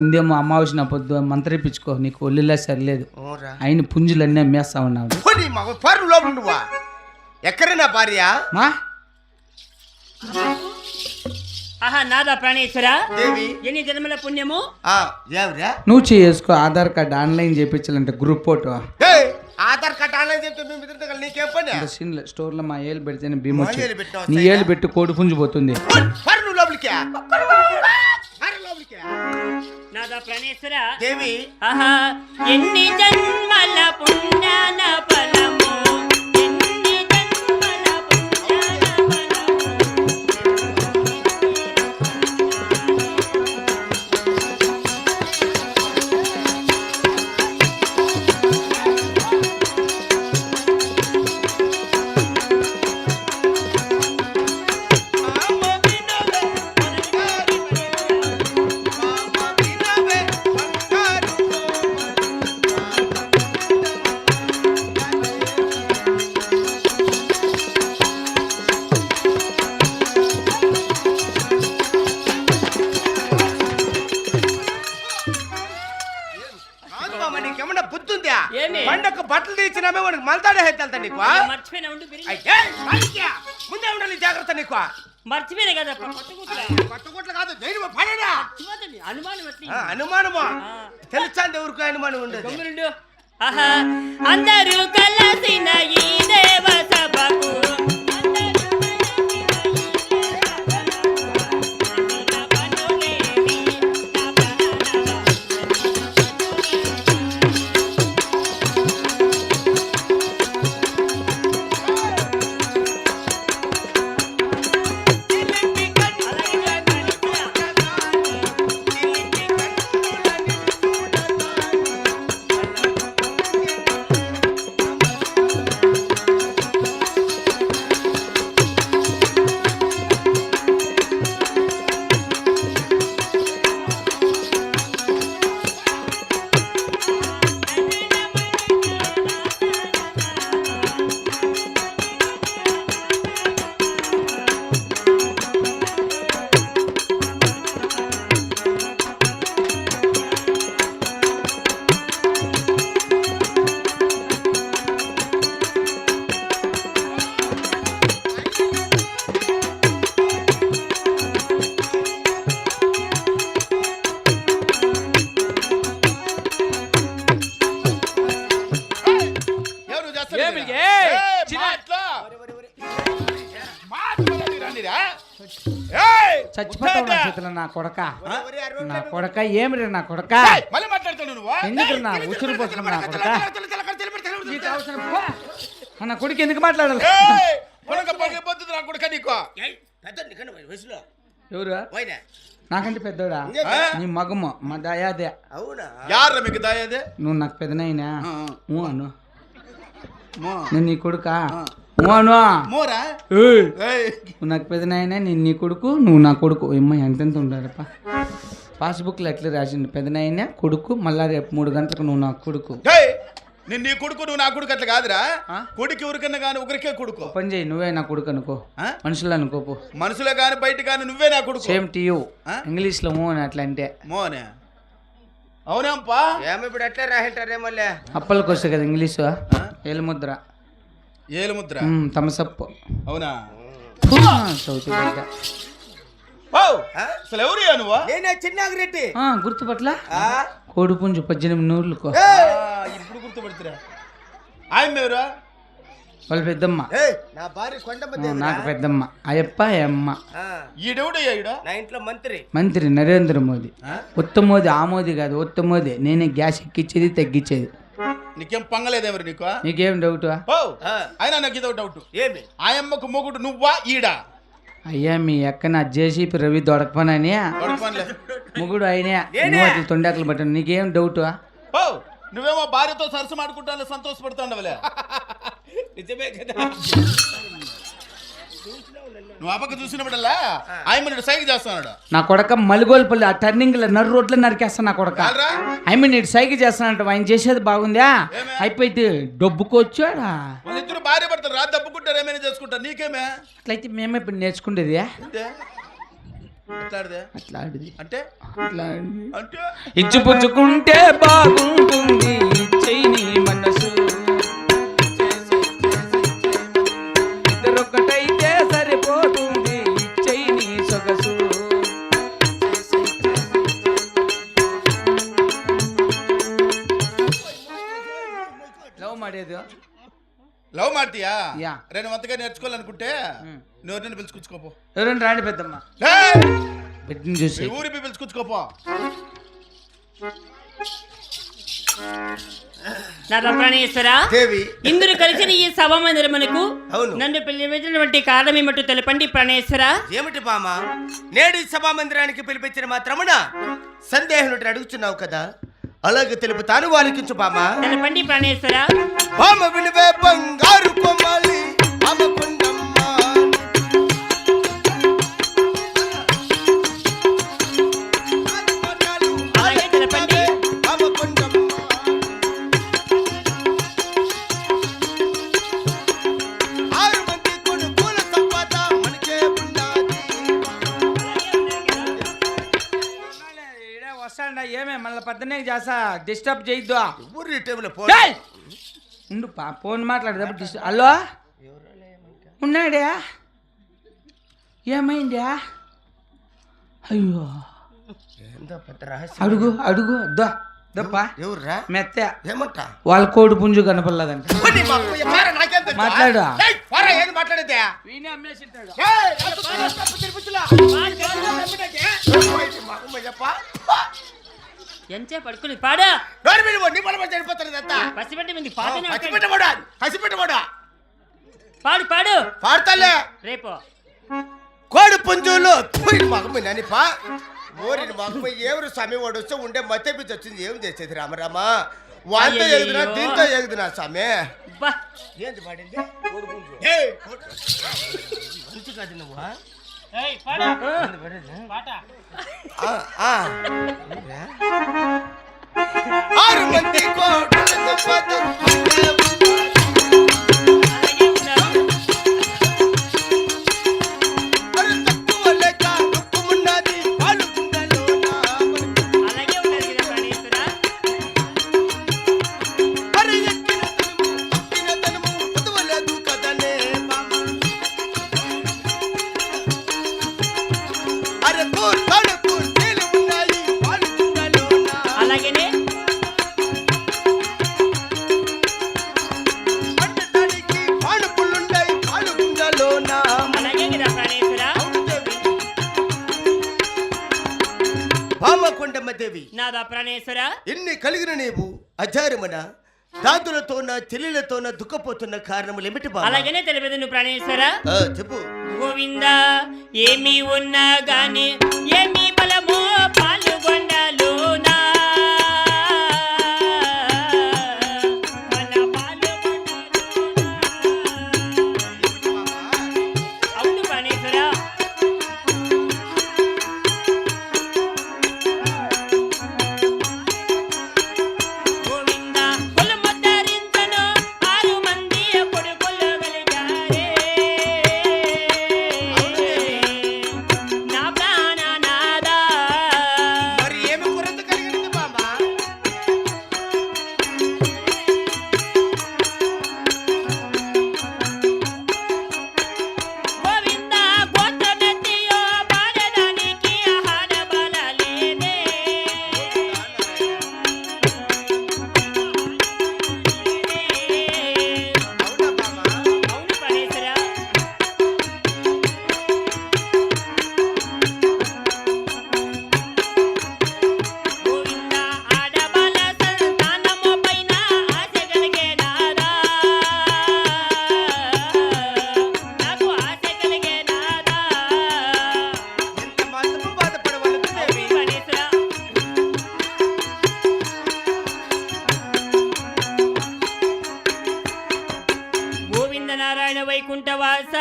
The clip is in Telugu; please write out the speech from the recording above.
ఇందేమో అమావాస్య పొద్దు మంత్రిపించుకో, నీకు ఒళ్ళిలా సరిలేదు. ఆయన పుంజులన్నీ అమ్మేస్తా ఉన్నావు. ఎక్కడైనా భార్య మా ఆహా నాదా ప్రాణేశ్వర దేవి ఎన్ని జన్మల పుణ్యము. నువ్వు చేసుకో. ఆధార్ కార్డు ఆన్లైన్ చేయించాలంటే group photo. Aadhaar card online చెప్తే నీకేం పని? స్టోర్ లో మా ఏళ్ళు పెడితేనే భీమా. నీ ఏళ్ళు పెట్టి కోడి పుంజు పోతుంది. నాదా ప్రాణేశ్వర దేవి ఆహా ఎన్ని జన్మల పుణ్యాన ఫలము, ఎన్ని జన్మల పుణ్యాన పండగ బట్టలు తీసినామే వాడికి మల్తాడే హెత్తా నీకు మర్చిపోయినా ఉండు ముందే ఉండాలి జాగ్రత్త నీకు. మర్చిపోయినా కదా కొట్టగుట్లు కాదు అనుమానం అనుమానమా తెలుసా ఎవరికి అనుమానం ఉండదు. ఆహా అందరూ కలసిన ఈ దేవ సభకు చచ్చిపోతావు నా కొడక. నా కొడక ఏమిరా నా కొడక? ఎందుకు నా ఉసురు పోతున్నా నా కొడక? నా కొడుకు ఎందుకు మాట్లాడాలి? ఎవరు నాకంటే పెద్దోడా? నీ మగమ్మ మా దయాదే. నువ్వు నాకు పెద్దనైనా అను. నేను నీ కొడుక నువ్వు నాకు పెద్దనైనా నేను నీ కొడుకు, నువ్వు నా కొడుకు. అమ్మ ఎంతెంత ఉండాలప్ప. పాస్బుక్లో ఎట్లా రాసిండు? పెద్దనైనా కొడుకు, మళ్ళా రేపు 3 గంటలకు నువ్వు నా కొడుకు. నేను నీ కొడుకు నువ్వు నా కొడుకు అట్లా కాదురా. కొడుకు ఎవరికన్నా కానీ ఒకరికే కొడుకు. పని చేయి, నువ్వే నా కొడుకు అనుకో. మనుషులు అనుకోపు. మనుషులే కానీ బయట కానీ నువ్వే నా కొడుకు. Same to you. ఇంగ్లీష్ లో మో అని అట్లా అంటే మోనే. అవునాంపా ఏమి ఇప్పుడు ఎట్లా రాహింటారే మళ్ళీ అప్పలకు వస్తాయి కదా ఇంగ్లీష్. ఏలుముద్ర ఏలుముద్ర తమసప్పు. అవునా? సౌత్ అసలు ఎవరు నువ్వు? నేనే చిన్నాగిరెడ్డి. గుర్తుపట్ల కోడిపుంజు 18 నూర్లకు. ఇప్పుడు గుర్తుపడుతురా? ఆయన ఎవరా? వాళ్ళ పెద్దమ్మ. నా భార్య కొండమ్మ. నాకు పెద్దమ్మ. అయ్యప్ప అమ్మ. ఈడెవడయ్యా? నా ఇంట్లో మంత్రి నరేంద్ర మోదీ. ఉత్త మోదీ. ఆ మోదీ కాదు, ఉత్త మోదీ. నేనే గ్యాస్ ఎక్కిచ్చేది తగ్గించేది. నీకేం పంగలేదేమరి నీకు? నీకేం డౌట్? అయినా నాకు ఇదో డౌట్. ఏమి ఆయమ్మకు మొగుడు నువ్వా ఈడా? అయ్యా మీ ఎక్కన జేసీపీ రవి దొడకపనని మొగుడు అయినా తొండాకులు పట్టాను. నీకేం డౌట్? నువ్వేమో భార్యతో సరస మాడుకుంటా సంతోషపడుతుండవలే. నిజమే కదా. నువ్వు అప్పక చూసినప్పుడల్లా ఆయన సైకి చేస్తున్నాడు. నా కొడక మలిగోల్పల్లి ఆ టర్నింగ్ నర్రు రోడ్లు నరికేస్తా నా కొడక. ఆయన నీడు సైకి చేస్తానంట. ఆయన చేసేది బాగుందా? అయిపోయింది డబ్బుకొచ్చాడా? వాళ్ళిద్దరు భార్య పడతారు రా. దబ్బుకుంటారు ఏమైనా చేసుకుంటారు. నీకేమే? అట్లయితే మేమే ఇప్పుడు నేర్చుకుంటేది. ఎట్లాడితే అట్లా ఆడిది అంటే అట్లా ఆడిది. అంటే ఇచ్చి పుచ్చుకుంటే బాగుంటుంది ఇచ్చేయి నీ మనసు ఇద్దరొక్కటైతే సరిపోతుంది ఇచ్చేయి నీ సొగసు లవ్ మాడేది లవ్ ಮಾಡ್ತೀಯా యా. రేపు అంతగా నేర్చుకోవాలనుకుంటే నువ్వు పిలుచుకొచ్చుకోపో. ఎవరైనా రాండి పెద్దమ్మ పెట్టిన చూసి ఊరికి పిలుచుకొచ్చుకోపో. నాదా ప్రాణేశ్వర దేవి ఇందురు కలిసిన ఈ సభ మందిరమునకు అవును. నన్ను పిలిపించినటువంటి కారణం ఏమిటో తెలపండి ప్రాణేశ్వర. ఏమిటి బామ నేడు ఈ సభా మందిరానికి పిలిపించిన మాత్రమున సందేహం అడుగుతున్నావు కదా, అలాగే తెలుపుతాను వాలికించు బామ. తెలపండి ప్రాణేశ్వర. బామ వినివే బంగారు కొమ్మాలి అమ్మకుండమ్మ. అలాగే తెలపండి. అమ్మకుండమ్మ. ఆరు మంది కొడుకుల సంపద మనకే ఉన్నది. వస్తాడా ఏమే మళ్ళీ పద్దనే చేస్తా డిస్టర్బ్ చేయొద్దు ఊరి టైంలో పో. ఏయ్! ఉండు ఫోన్ మాట్లాడేటప్పుడు డిస్టర్బ్ హలో ఉన్నాడా ఏమైందా అయ్యో ఏందో పెద్ద రహస్యం. అడుగు అడుగు దప్పా ఎవర్రా మెత్త ఏమంట వాళ్ళ కోడి పుంజు కనపడలేదంట మాట్లాడు. మాట్లాడేదే ఎంచే పడుకుని పాడు. పసిపెట్టి మంది పాటనే పాడు పాడు పాడతాలే రేపు కోడి పుంజులు మగమ్మ ననిపా ఓరిని మగమ్మ ఎవరు స్వామి వాడు వస్తే ఉండే మధ్య పిచ్చి వచ్చింది ఏం చేసేది రామరామ వాళ్ళతో ఎగుదునా దీంతో ఎగుదునా స్వామి బా ఏంది పాడింది మంచి కాదు నువ్వు ఏయ్ పాడు పాట ఆరు మంది కోడి అలాగే ఉన్నారు. అలాగే ఉన్నారు కదా ప్రాణేశ్వర. అలాగేనే అలాగే కదా ప్రాణేశ్వర. భామకొండమ్మదేవి నాదా ప్రాణేశ్వర. ఎన్ని కలిగిన నీవు అజారమన దాదులతోన చెల్లెలతోన దుఃఖపోతున్న కారణములు ఏమిటి బామ? అలాగనే తెలిపేది నువ్వు ప్రాణేశ్వర. చెప్పు గోవింద ఏమి ఉన్నా గాని ఏమి బలమో పాల్గొండలోనా మన పాల్గొండలోనా. అవును ప్రాణేశ్వర. గోవింద కులముద్ధరించను ఆరు మంది కొడుకులు వెలిగారే. నా ప్రాణనాదా మరి ఏమి కొరత కలిగినది బామ? గోవింద గోత్రమెత్తియో పాడడానికి ఆహార బలలేదే. అవునా బామ? అవును ప్రాణేశ్వర. గోవింద ఆడబల సంతానము పైన ఆశ కలిగే నాదా. నాకు ఆశ కలిగే నాదా. ఎంత మాత్రము బాధపడవలదు దేవి. ప్రాణేశ్వర. గోవింద నారాయణ వైకుంఠవాస